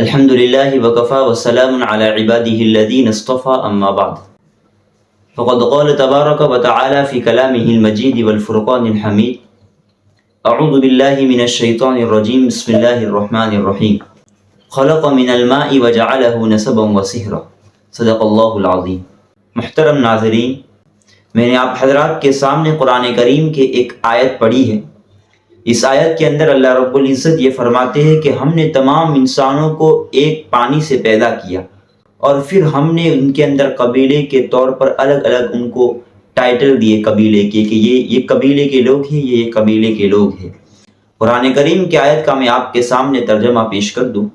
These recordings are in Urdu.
الحمد لله وكفى وسلام على عباده الذين اصطفى أما بعد فقد قال تبارك وتعالى في كلامه المجيد والفرقان الحميد أعوذ بالله من الشيطان الرجيم بسم الله الرحمن الرحيم خلق من الماء وجعله نسبا وصهرا صدق اللہ العظیم۔ محترم ناظرین، میں نے آپ حضرات کے سامنے قرآن کریم کے ایک آیت پڑھی ہے۔ اس آیت کے اندر اللہ رب العزت یہ فرماتے ہیں کہ ہم نے تمام انسانوں کو ایک پانی سے پیدا کیا اور پھر ہم نے ان کے اندر قبیلے کے طور پر الگ الگ ان کو ٹائٹل دیے قبیلے کے کہ یہ قبیلے کے لوگ ہیں، یہ قبیلے کے لوگ ہیں۔ قرآن کریم کی آیت کا میں آپ کے سامنے ترجمہ پیش کر دوں۔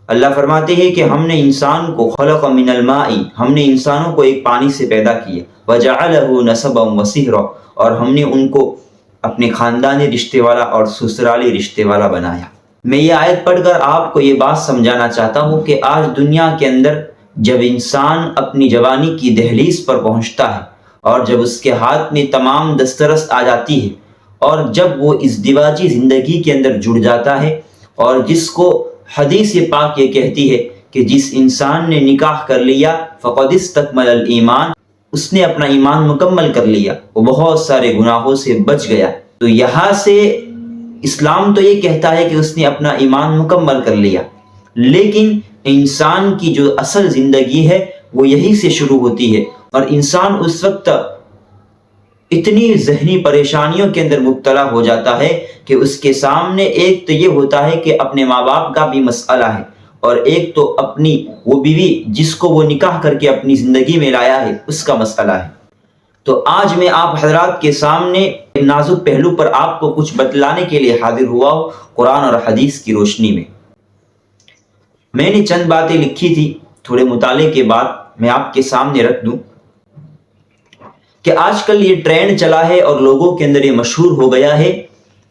اللہ فرماتے ہیں کہ ہم نے انسان کو خلق من الماء، ہم نے انسانوں کو ایک پانی سے پیدا کیا، وجعلہ نسبا وصہرا، اور ہم نے ان کو اپنے خاندانی رشتے والا اور سسرالی رشتے والا بنایا۔ میں یہ آیت پڑھ کر آپ کو یہ بات سمجھانا چاہتا ہوں کہ آج دنیا کے اندر جب انسان اپنی جوانی کی دہلیز پر پہنچتا ہے اور جب اس کے ہاتھ میں تمام دسترس آ جاتی ہے اور جب وہ اس دیواجی زندگی کے اندر جڑ جاتا ہے، اور جس کو حدیث پاک یہ کہتی ہے کہ جس انسان نے نکاح کر لیا فقد استکمل الایمان، اس نے اپنا ایمان مکمل کر لیا، وہ بہت سارے گناہوں سے بچ گیا۔ تو یہاں سے اسلام تو یہ کہتا ہے کہ اس نے اپنا ایمان مکمل کر لیا، لیکن انسان کی جو اصل زندگی ہے وہ یہی سے شروع ہوتی ہے، اور انسان اس وقت اتنی ذہنی پریشانیوں کے اندر مبتلا ہو جاتا ہے کہ اس کے سامنے ایک تو یہ ہوتا ہے کہ اپنے ماں باپ کا بھی مسئلہ ہے، اور ایک تو اپنی وہ بیوی جس کو وہ نکاح کر کے اپنی زندگی میں لایا ہے اس کا مسئلہ ہے۔ تو آج میں آپ حضرات کے سامنے نازک پہلو پر آپ کو کچھ بتلانے کے لیے حاضر ہوا ہوں قرآن اور حدیث کی روشنی میں۔ میں نے چند باتیں لکھی تھی، تھوڑے مطالعے کے بعد میں آپ کے سامنے رکھ دوں کہ آج کل یہ ٹرینڈ چلا ہے اور لوگوں کے اندر یہ مشہور ہو گیا ہے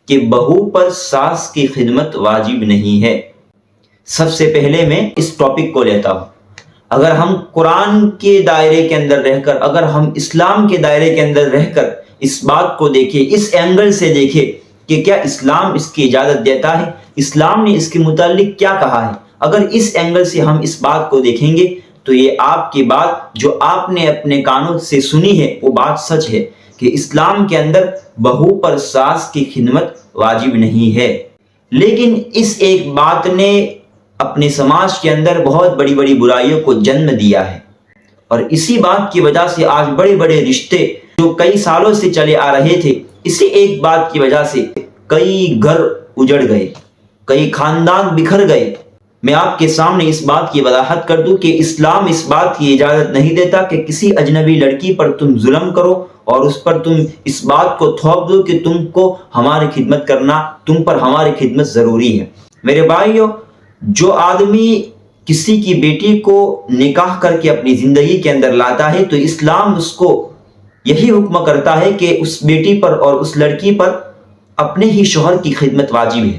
کہ بہو پر ساس کی خدمت واجب نہیں ہے۔ سب سے پہلے میں اس ٹاپک کو لیتا ہوں۔ اگر ہم قرآن کے دائرے کے اندر رہ کر، اگر ہم اسلام کے دائرے کے اندر رہ کر اس بات کو دیکھیں، اس اینگل سے دیکھیں کہ کیا اسلام اس کی اجازت دیتا ہے، اسلام نے اس کے متعلق کیا کہا ہے، اگر اس اینگل سے ہم اس بات کو دیکھیں گے تو یہ آپ کی بات جو آپ نے اپنے کانوں سے سنی ہے وہ بات سچ ہے کہ اسلام کے اندر بہو پر ساس کی خدمت واجب نہیں ہے۔ لیکن اس ایک بات نے اپنے سماج کے اندر بہت بڑی بڑی برائیوں کو جنم دیا ہے، اور اسی بات کی وجہ سے آج بڑے بڑے رشتے جو کئی سالوں سے چلے آ رہے تھے، اسی ایک بات کی وجہ سے کئی گھر اجڑ گئے، کئی خاندان بکھر گئے۔ میں آپ کے سامنے اس بات کی وضاحت کر دوں کہ اسلام اس بات کی اجازت نہیں دیتا کہ کسی اجنبی لڑکی پر تم ظلم کرو اور اس پر تم اس بات کو تھوپ دو کہ تم کو ہماری خدمت کرنا، تم پر ہماری خدمت ضروری ہے۔ میرے بھائیو، جو آدمی کسی کی بیٹی کو نکاح کر کے اپنی زندگی کے اندر لاتا ہے تو اسلام اس کو یہی حکم کرتا ہے کہ اس بیٹی پر اور اس لڑکی پر اپنے ہی شوہر کی خدمت واجب ہے۔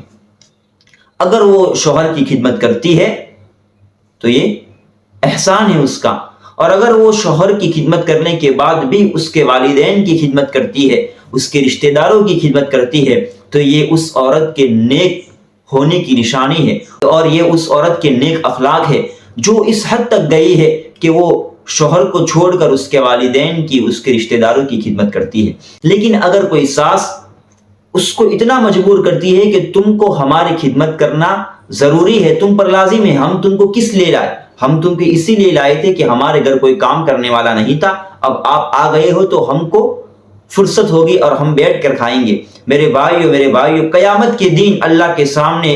اگر وہ شوہر کی خدمت کرتی ہے تو یہ احسان ہے اس کا، اور اگر وہ شوہر کی خدمت کرنے کے بعد بھی اس کے والدین کی خدمت کرتی ہے، اس کے رشتہ داروں کی خدمت کرتی ہے، تو یہ اس عورت کے نیک ہونے کی نشانی ہے، اور یہ اس عورت کے نیک اخلاق ہے جو اس حد تک گئی ہے کہ وہ شوہر کو چھوڑ کر اس کے والدین کی، اس کے رشتہ داروں کی خدمت کرتی ہے۔ لیکن اگر کوئی ساس اس کو اتنا مجبور کرتی ہے کہ تم کو ہماری خدمت کرنا ضروری ہے، تم پر لازم ہے، ہم تم کو کس لیے لائے، ہم تم کو اسی لیے لائے تھے کہ ہمارے گھر کوئی کام کرنے والا نہیں تھا، اب آپ آ گئے ہو تو ہم کو فرصت ہوگی اور ہم بیٹھ کر کھائیں گے۔ میرے بھائیو، قیامت کے دن اللہ کے سامنے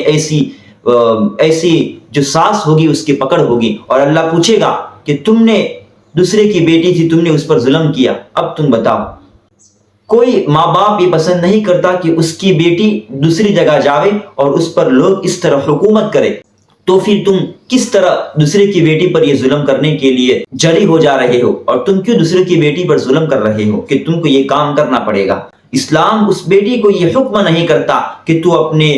ایسی جو ساس ہوگی اس کی پکڑ ہوگی، اور اللہ پوچھے گا کہ تم نے دوسرے کی بیٹی تھی، تم نے اس پر ظلم کیا، اب تم بتاؤ۔ کوئی ماں باپ یہ پسند نہیں کرتا کہ اس کی بیٹی دوسری جگہ جاوے اور اس پر لوگ اس طرح حکومت کرے، تو پھر تم کس طرح دوسرے کی بیٹی پر یہ ظلم کرنے کے لیے جری ہو جا رہے ہو، اور تم کیوں دوسرے کی بیٹی پر ظلم کر رہے ہو کہ تم کو یہ کام کرنا پڑے گا۔ اسلام اس بیٹی کو یہ حکم نہیں کرتا کہ تو اپنے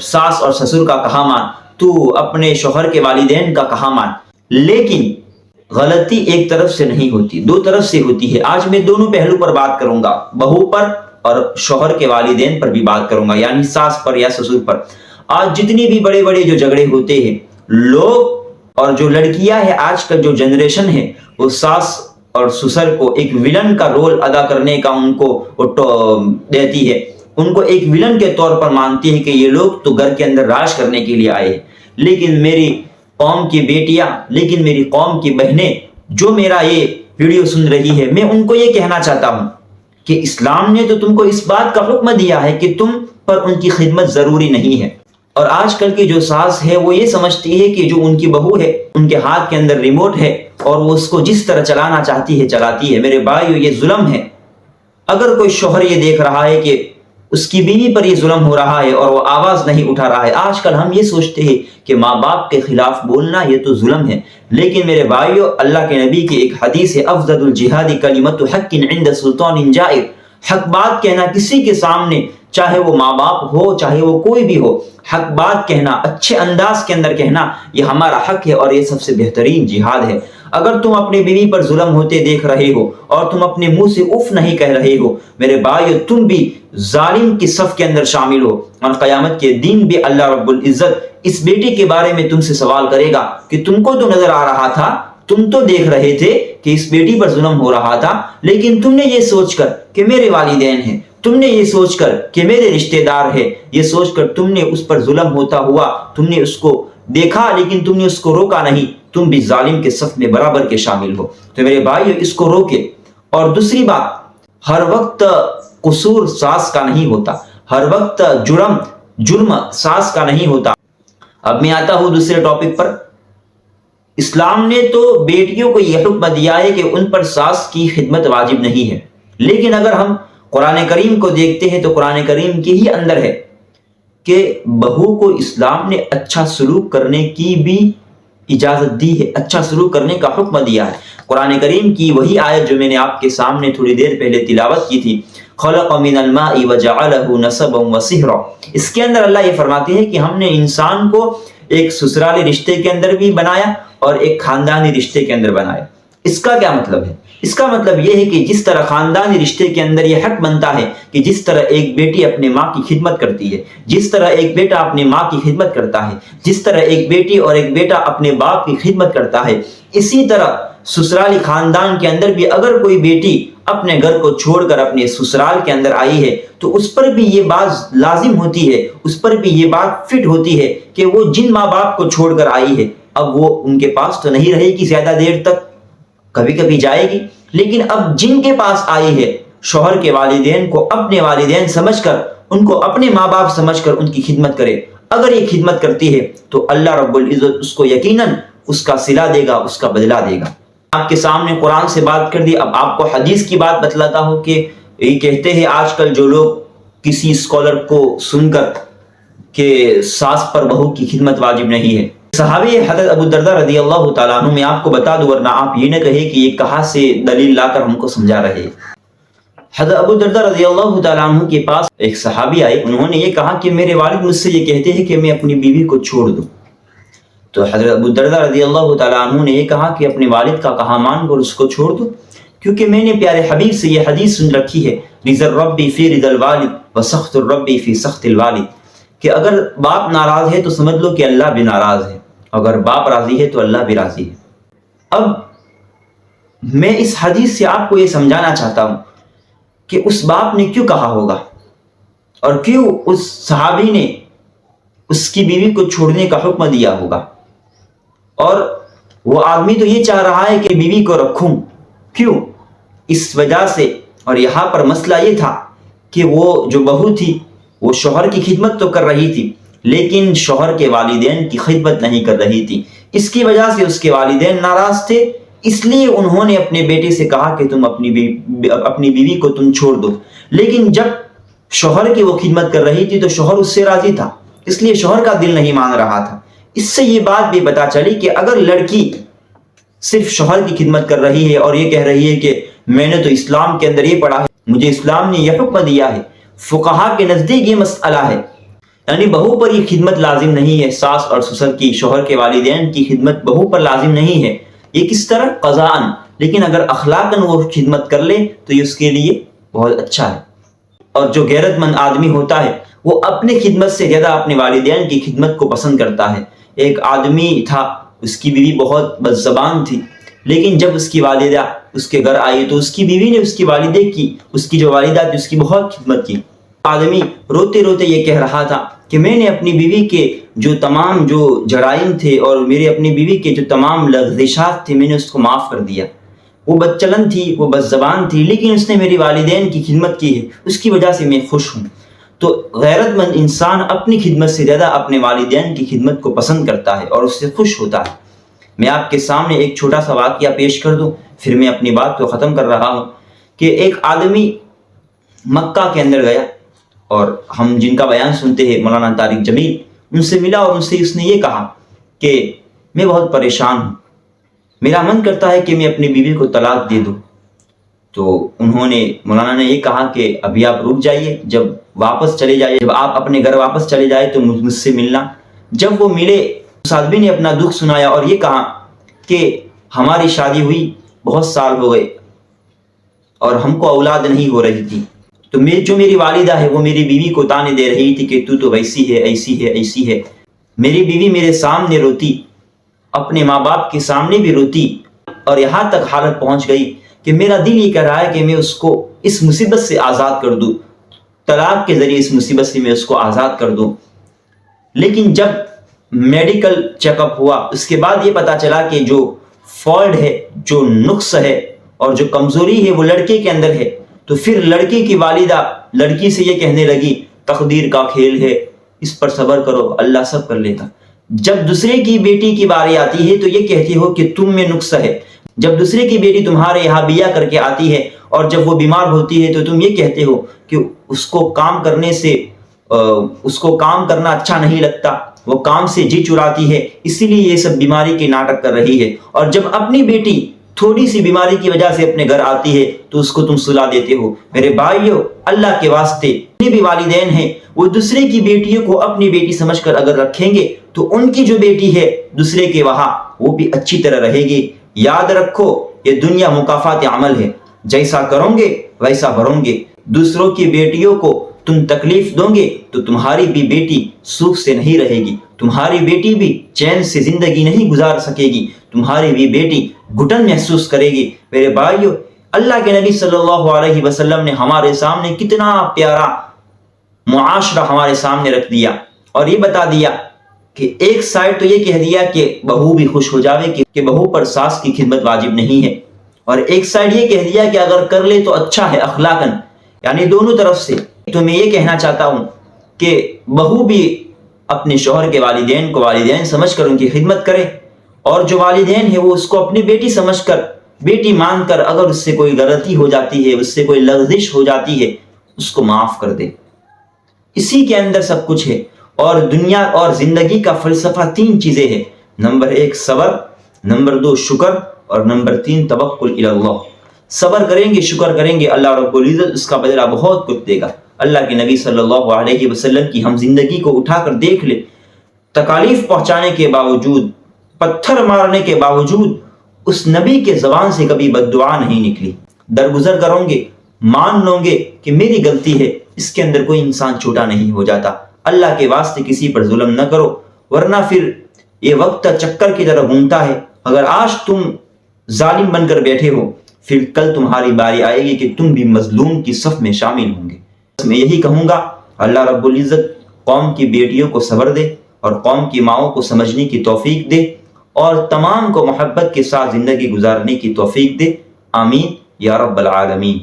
ساس اور سسر کا کہا مان، تو اپنے شوہر کے والدین کا کہا مان، لیکن غلطی ایک طرف سے نہیں ہوتی، دو طرف سے ہوتی ہے۔ آج میں دونوں پہلو پر بات کروں گا، بہو پر اور شوہر کے والدین پر بھی بات کروں گا، یعنی ساس پر یا سسر پر۔ آج جتنی بھی بڑے بڑے جو جھگڑے ہوتے ہیں لوگ اور جو لڑکیاں ہیں آج کا جو جنریشن ہے وہ ساس اور سسر کو ایک ولن کا رول ادا کرنے کا ان کو دیتی ہے، ان کو ایک ولن کے طور پر مانتی ہے کہ یہ لوگ تو گھر کے اندر راج کرنے کے لیے آئے ہیں۔ لیکن میری قوم کی بیٹیاں، لیکن میری قوم کی بہنیں جو میرا یہ ویڈیو سن رہی ہے، میں ان کو یہ کہنا چاہتا ہوں کہ اسلام نے تو تم کو اس بات کا حکم دیا ہے کہ تم پر ان کی خدمت ضروری نہیں ہے، اور آج کل کی جو ساس ہے وہ یہ سمجھتی ہے کہ جو ان کی بہو ہے ان کے ہاتھ کے اندر ریموٹ ہے اور وہ اس کو جس طرح چلانا چاہتی ہے چلاتی ہے۔ میرے بھائیو، یہ ظلم ہے۔ اگر کوئی شوہر یہ دیکھ رہا ہے کہ اس کی بیوی پر یہ ظلم ہو رہا ہے اور وہ آواز نہیں اٹھا رہا ہے، آج کل ہم یہ سوچتے ہیں کہ ماں باپ کے خلاف بولنا یہ تو ظلم ہے، لیکن میرے بھائیو، اللہ کے نبی کی ایک حدیث ہے، افضل الجہاد کلمۃ حق عند سلطان جائر، حق بات کہنا کسی کے سامنے، چاہے وہ ماں باپ ہو چاہے وہ کوئی بھی ہو، حق بات کہنا، اچھے انداز کے اندر کہنا، یہ ہمارا حق ہے اور یہ سب سے بہترین جہاد ہے۔ اگر تم اپنی بیوی پر ظلم ہوتے دیکھ رہے ہو اور تم اپنے منہ سے اف نہیں کہہ رہے ہو، میرے بھائیو، تم بھی ظالم کی صف کے اندر شامل ہو، اور قیامت کے دن بھی اللہ رب العزت اس بیٹی کے بارے میں تم سے سوال کرے گا کہ تم کو تو نظر آ رہا تھا، تم تو دیکھ رہے تھے کہ اس بیٹی پر ظلم ہو رہا تھا، لیکن تم نے یہ سوچ کر کہ میرے والدین ہیں، تم نے یہ سوچ کر کہ میرے رشتہ دار ہیں، یہ سوچ کر تم نے اس پر ظلم ہوتا ہوا تم نے اس کو دیکھا، لیکن تم نے اس کو روکا نہیں، تم بھی ظالم کے صف میں برابر کے شامل ہو۔ تو میرے بھائیو، اس کو روکے۔ اور دوسری بات، ہر وقت قصور ساس کا نہیں ہوتا، ہر وقت جرم ساس کا نہیں ہوتا۔ اب میں آتا ہوں دوسرے ٹاپک پر۔ اسلام نے تو بیٹیوں کو یہ حکم دیا ہے کہ ان پر ساس کی خدمت واجب نہیں ہے، لیکن اگر ہم قرآن کریم کو دیکھتے ہیں تو قرآن کریم کے ہی اندر ہے کہ بہو کو اسلام نے اچھا سلوک کرنے کی بھی اجازت دی ہے، اچھا سلوک کرنے کا حکم دیا ہے۔ قرآن کریم کی وہی آیت جو میں نے آپ کے سامنے تھوڑی دیر پہلے تلاوت کی تھی، خلق من الماء وجعلہ نسبا وصہرا، اس کے اندر اللہ یہ فرماتے ہیں کہ ہم نے انسان کو ایک سسرالی رشتے کے اندر بھی بنایا اور ایک خاندانی رشتے کے اندر بنایا۔ اس کا کیا مطلب ہے؟ اس کا مطلب یہ ہے کہ جس طرح خاندانی رشتے کے اندر یہ حق بنتا ہے کہ جس طرح ایک بیٹی اپنے ماں کی خدمت کرتی ہے، جس طرح ایک بیٹا اپنے ماں کی خدمت کرتا ہے، جس طرح ایک بیٹی اور ایک بیٹا اپنے باپ کی خدمت کرتا ہے، اسی طرح سسرالی خاندان کے اندر بھی اگر کوئی بیٹی اپنے گھر کو چھوڑ کر اپنے سسرال کے اندر آئی ہے تو اس پر بھی یہ بات لازم ہوتی ہے، اس پر بھی یہ بات فٹ ہوتی ہے کہ وہ جن ماں باپ کو چھوڑ کر آئی ہے اب وہ ان کے پاس تو نہیں رہے گی زیادہ دیر تک، کبھی کبھی جائے گی، لیکن اب جن کے پاس آئی ہے شوہر کے والدین کو اپنے والدین سمجھ کر، ان کو اپنے ماں باپ سمجھ کر ان کی خدمت کرے۔ اگر یہ خدمت کرتی ہے تو اللہ رب العزت اس کو یقیناً اس کا صلہ دے گا، اس کا بدلہ دے گا۔ آپ کے سامنے قرآن سے بات کر دی، اب آپ کو حدیث کی بات بتلاتا ہوں کہ یہ کہتے ہیں آج کل جو لوگ کسی اسکالر کو سن کر کہ ساس پر بہو کی خدمت واجب نہیں ہے، صحابی حضرت ابو الدرداء رضی اللہ تعالیٰ عنہ، میں آپ کو بتا دوں ورنہ آپ یہ نہ کہے کہ یہ کہاں سے دلیل لا کر ہم کو سمجھا رہے ہیں۔ حضرت ابو الدرداء رضی اللہ تعالیٰ عنہ کے پاس ایک صحابی آئے، انہوں نے یہ کہا کہ میرے والد مجھ سے یہ کہتے ہیں کہ میں اپنی بیوی کو چھوڑ دوں۔ تو حضرت ابو الدرداء رضی اللہ تعالیٰ عنہ نے یہ کہا کہ اپنے والد کا کہا مان کر اس کو چھوڑ دو، کیونکہ میں نے پیارے حبیب سے یہ حدیث سن رکھی ہے، رضا الرب فی رضا الوالد وسخط الرب فی سخط الوالد، کہ اگر باپ ناراض ہے تو سمجھ لو کہ اللہ بھی ناراض ہے، اگر باپ راضی ہے تو اللہ بھی راضی ہے۔ اب میں اس حدیث سے آپ کو یہ سمجھانا چاہتا ہوں کہ اس باپ نے کیوں کہا ہوگا اور کیوں اس صحابی نے اس کی بیوی کو چھوڑنے کا حکم دیا ہوگا، اور وہ آدمی تو یہ چاہ رہا ہے کہ بیوی کو رکھوں، کیوں؟ اس وجہ سے، اور یہاں پر مسئلہ یہ تھا کہ وہ جو بہو تھی وہ شوہر کی خدمت تو کر رہی تھی لیکن شوہر کے والدین کی خدمت نہیں کر رہی تھی، اس کی وجہ سے اس کے والدین ناراض تھے، اس لیے انہوں نے اپنے بیٹے سے کہا کہ تم اپنی بیوی کو تم چھوڑ دو، لیکن جب شوہر کی وہ خدمت کر رہی تھی تو شوہر اس سے راضی تھا، اس لیے شوہر کا دل نہیں مان رہا تھا۔ اس سے یہ بات بھی پتا چلی کہ اگر لڑکی صرف شوہر کی خدمت کر رہی ہے اور یہ کہہ رہی ہے کہ میں نے تو اسلام کے اندر یہ پڑھا ہے، مجھے اسلام نے یہ حکم دیا ہے، فقہا کے نزدیک یہ مسئلہ ہے، یعنی بہو پر یہ خدمت لازم نہیں ہے، ساس اور سسر کی، شوہر کے والدین کی خدمت بہو پر لازم نہیں ہے، یہ کس طرح؟ قضاءً، لیکن اگر اخلاقاً وہ خدمت کر لے تو یہ اس کے لیے بہت اچھا ہے۔ اور جو غیرت مند آدمی ہوتا ہے وہ اپنے خدمت سے زیادہ اپنے والدین کی خدمت کو پسند کرتا ہے، ایک آدمی تھا، اس کی بیوی بہت بدزبان تھی، لیکن جب اس کی والدہ اس کے گھر آئی تو اس کی بیوی نے اس کی والدہ کی، اس کی جو والدہ تھی اس کی بہت خدمت کی۔ آدمی روتے روتے یہ کہہ رہا تھا کہ میں نے اپنی بیوی کے جو تمام جو جرائم تھے اور میرے اپنی بیوی کے جو تمام لغزشات تھے میں نے اس کو معاف کر دیا۔ وہ بدچلن تھی، وہ بدزبان تھی، لیکن اس نے میری والدین کی خدمت کی ہے، اس کی وجہ سے میں خوش ہوں۔ تو غیرت مند انسان اپنی خدمت سے زیادہ اپنے والدین کی خدمت کو پسند کرتا ہے اور اس سے خوش ہوتا ہے۔ میں آپ کے سامنے ایک چھوٹا سا واقعہ پیش کر دوں، پھر میں اپنی بات کو ختم کر رہا ہوں کہ ایک آدمی مکہ کے اندر گیا، اور ہم جن کا بیان سنتے ہیں مولانا طارق جمیل، ان سے ملا اور ان سے اس نے یہ کہا کہ میں بہت پریشان ہوں، میرا من کرتا ہے کہ میں اپنی بیوی کو طلاق دے دوں۔ تو انہوں نے مولانا نے یہ کہا کہ ابھی آپ رک جائیے، جب واپس چلے جائیے، جب آپ اپنے گھر واپس چلے جائے تو مجھ سے ملنا۔ جب وہ ملے، اس آدمی نے اپنا دکھ سنایا اور یہ کہا کہ ہماری شادی ہوئی بہت سال ہو گئے اور ہم کو اولاد نہیں ہو رہی تھی، تو جو میری والدہ ہے وہ میری بیوی کو تانے دے رہی تھی کہ تو ویسی ہے، ایسی ہے، ایسی ہے۔ میری بیوی میرے سامنے روتی، اپنے ماں باپ کے سامنے بھی روتی، اور یہاں تک حالت پہنچ گئی کہ میرا دل یہ کہہ رہا ہے کہ میں اس کو اس مصیبت سے آزاد کر دوں، طلاق کے ذریعے اس مصیبت سے میں اس کو آزاد کر دوں۔ لیکن جب میڈیکل چیک اپ ہوا، اس کے بعد یہ پتا چلا کہ جو فالٹ ہے، جو نقص ہے اور جو کمزوری ہے وہ لڑکے کے اندر ہے۔ تو پھر لڑکی کی والدہ لڑکی سے یہ کہنے لگی تقدیر کا کھیل ہے، اس پر صبر کرو، اللہ سب کر لیتا۔ جب دوسرے کی بیٹی کی باری آتی ہے تو یہ کہتی ہو کہ تم میں نقص ہے۔ جب دوسرے کی بیٹی تمہارے یہاں بیاہ کر کے آتی ہے اور جب وہ بیمار ہوتی ہے تو تم یہ کہتے ہو کہ اس کو کام کرنا اچھا نہیں لگتا، وہ کام سے جی چراتی ہے، اسی لیے یہ سب بیماری کے ناٹک کر رہی ہے۔ اور جب اپنی بیٹی تھوڑی سی بیماری کی وجہ سے اپنے گھر آتی ہے تو اس کو تم سلا دیتے ہو۔ میرے بھائیو، اللہ کے واسطے جتنے بھی والدین ہیں وہ دوسرے کی بیٹیوں کو اپنی بیٹی سمجھ کر اگر رکھیں گے تو ان کی جو بیٹی ہے دوسرے کے وہاں وہ بھی اچھی طرح رہے گی۔ یاد رکھو، یہ دنیا مکافات عمل ہے، جیسا کرو گے ویسا بھرو گے۔ دوسروں کی بیٹیوں کو تم تکلیف دو گے تو تمہاری بھی بیٹی سکھ سے نہیں رہے گی، تمہاری بیٹی بھی چین سے زندگی نہیں گزار سکے گی، تمہاری بھی بیٹی گھٹن محسوس کرے گی۔ میرے بھائیو، اللہ کے نبی صلی اللہ علیہ وسلم نے ہمارے سامنے کتنا پیارا معاشرہ ہمارے سامنے رکھ دیا اور یہ بتا دیا کہ ایک سائڈ تو یہ کہہ دیا کہ بہو بھی خوش ہو جاوے کہ بہو پر ساس کی خدمت واجب نہیں ہے، اور ایک سائڈ یہ کہہ دیا کہ اگر کر لے تو اچھا ہے اخلاقاً، یعنی دونوں طرف سے۔ تو میں یہ کہنا چاہتا ہوں کہ بہو بھی اپنے شوہر کے والدین کو والدین سمجھ کر ان کی خدمت کرے، اور جو والدین ہے وہ اس کو اپنی بیٹی سمجھ کر، بیٹی مان کر، اگر اس سے کوئی غلطی ہو جاتی ہے، اس سے کوئی لغزش ہو جاتی ہے، اس کو معاف کر دے۔ اسی کے اندر سب کچھ ہے۔ اور دنیا اور زندگی کا فلسفہ 3 چیزیں ہیں، نمبر 1 صبر، نمبر 2 شکر، اور نمبر 3 توکل الی اللہ۔ صبر کریں گے، شکر کریں گے، اللہ رب العزت اس کا بدلہ بہت کچھ دے گا۔ اللہ کے نبی صلی اللہ علیہ وسلم کی ہم زندگی کو اٹھا کر دیکھ لیں، تکالیف پہنچانے کے باوجود، پتھر مارنے کے باوجود اس نبی کے زبان سے کبھی بد دعا نہیں نکلی۔ درگزر کرو گے، مان لو گے کہ میری غلطی ہے، اس کے اندر کوئی انسان چھوٹا نہیں ہو جاتا۔ اللہ کے واسطے کسی پر ظلم نہ کرو، ورنہ پھر یہ وقت چکر کی طرح گھومتا ہے۔ اگر آج تم ظالم بن کر بیٹھے ہو، پھر کل تمہاری باری آئے گی کہ تم بھی مظلوم کی صف میں شامل ہوں گے۔ میں یہی کہوں گا، اللہ رب العزت قوم کی بیٹیوں کو صبر دے اور قوم کی ماؤں کو سمجھنے کی توفیق دے اور تمام کو محبت کے ساتھ زندگی گزارنے کی توفیق دے۔ آمین یا رب العالمین۔